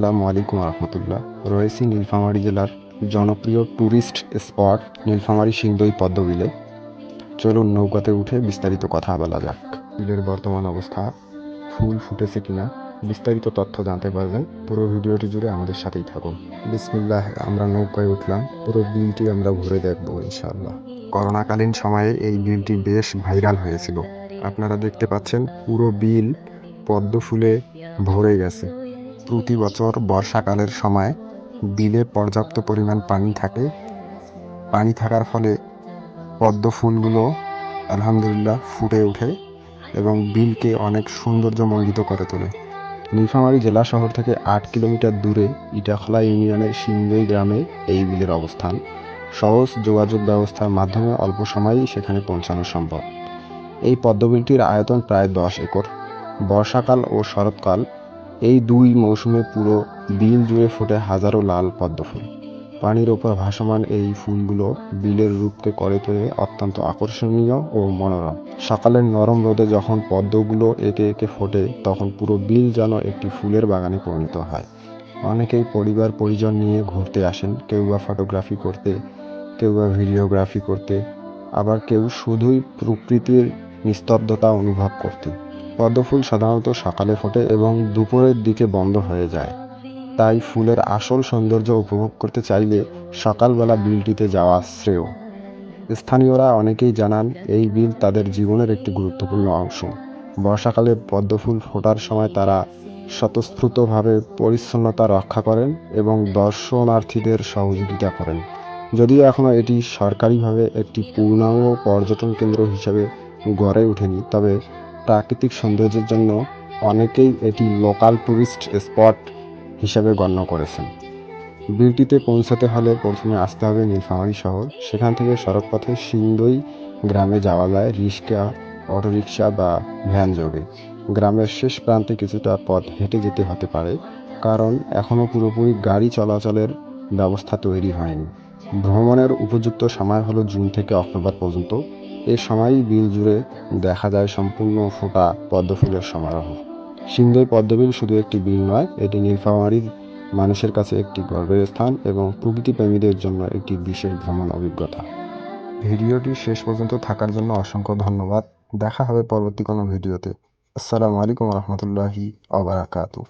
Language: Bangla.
আসসালামু আলাইকুম রহমতুল্লাহ। রয়েছি নীলফামারী জেলার জনপ্রিয় ট্যুরিস্ট স্পট নীলফামারী সিংদই পদ্মবিলে। চলুন নৌকাতে উঠে বিস্তারিত কথা বলা যাক। বিলের বর্তমান অবস্থা, ফুল ফুটেছে কিনা, বিস্তারিত তথ্য জানতে পারবেন পুরো ভিডিওটি জুড়ে আমাদের সাথেই থাকুন। বিসমিল্লাহ, আমরা নৌকায় উঠলাম, পুরো বিলটি আমরা ঘুরে দেখবো ইনশাআল্লাহ। করোনাকালীন সময়ে এই বিলটি বেশ ভাইরাল হয়েছিল। আপনারা দেখতে পাচ্ছেন পুরো বিল পদ্ম ফুলে ভরে গেছে। প্রতি বছর বর্ষাকালের সময় বিলে পর্যাপ্ত পরিমাণ পানি থাকে। পানি থাকার ফলে পদ্ম ফুলগুলো আলহামদুলিল্লাহ ফুটে ওঠে এবং বিলকে অনেক সৌন্দর্যমণ্ডিত করে তোলে। নীলফামারী জেলা শহর থেকে ৮ কিলোমিটার দূরে ইটাখলা ইউনিয়নের সিংদই গ্রামে এই বিলের অবস্থান। সহজ যোগাযোগ ব্যবস্থার মাধ্যমে অল্প সময়েই সেখানে পৌঁছানো সম্ভব। এই পদ্মবিলটির আয়তন প্রায় 10 একর। বর্ষাকাল ও শরৎকাল এই দুই মৌসুমে পুরো বিল জুড়ে ফোটে হাজারো লাল পদ্মফুল। পানির ওপর ভাসমান এই ফুলগুলো বিলের রূপকে করে তোলে অত্যন্ত আকর্ষণীয় ও মনোরম। সকালের নরম রোদে যখন পদ্মগুলো একে একে ফোটে, তখন পুরো বিল যেন একটি ফুলের বাগানে পরিণত হয়। অনেকেই পরিবার পরিজন নিয়ে ঘুরতে আসেন, কেউ বা ফটোগ্রাফি করতে, কেউ বা ভিডিওগ্রাফি করতে, আবার কেউ শুধুই প্রকৃতির নিস্তব্ধতা অনুভব করতে। পদ্মফুল সাধারণত সকালে ফোটে এবং দুপুরের দিকে বন্ধ হয়ে যায়। তাই ফুলের আসল সৌন্দর্য উপভোগ করতে চাইলে সকালবেলা বিলটিতে যাওয়া শ্রেয়। স্থানীয়রা অনেকেই জানান এই বিল তাদের জীবনের একটি গুরুত্বপূর্ণ অংশ। বর্ষাকালে পদ্মফুল ফোটার সময় তারা স্বতঃস্ফূর্তভাবে পরিচ্ছন্নতা রক্ষা করেন এবং দর্শনার্থীদের সহযোগিতা করেন। যদিও এখনও এটি সরকারিভাবে একটি পূর্ণাঙ্গ পর্যটন কেন্দ্র হিসেবে গড়ে ওঠেনি, তবে প্রাকৃতিক সৌন্দর্যের জন্য অনেকেই এটি লোকাল ট্যুরিস্ট স্পট হিসেবে গণ্য করেছেন। বিলটিতে পৌঁছাতে হলে প্রথমে আসতে হবে নীলফামারী শহর। সেখান থেকে সড়কপথে সিংদই গ্রামে যাওয়া যায় রিক্সা, অটোরিকশা বা ভ্যান যোগে। গ্রামের শেষ প্রান্তে কিছুটা পথ হেঁটে যেতে হতে পারে, কারণ এখনও পুরোপুরি গাড়ি চলাচলের ব্যবস্থা তৈরি হয়নি। ভ্রমণের উপযুক্ত সময় হলো জুন থেকে অক্টোবর পর্যন্ত। এ সময়ই বিল জুড়ে দেখা যায় সম্পূর্ণ ফোটা পদ্মফুলের সমারোহ। সিংদই পদ্মবিল শুধু একটি বিল নয়, এটি নীলফামারীর মানুষের কাছে একটি গর্বের স্থান এবং প্রকৃতিপ্রেমীদের জন্য একটি বিশেষ ভ্রমণ অভিজ্ঞতা। ভিডিওটি শেষ পর্যন্ত থাকার জন্য অসংখ্য ধন্যবাদ। দেখা হবে পরবর্তী কোনো ভিডিওতে। আসসালামু আলাইকুম রহমতুল্লাহি ওয়া বারাকাতুহু।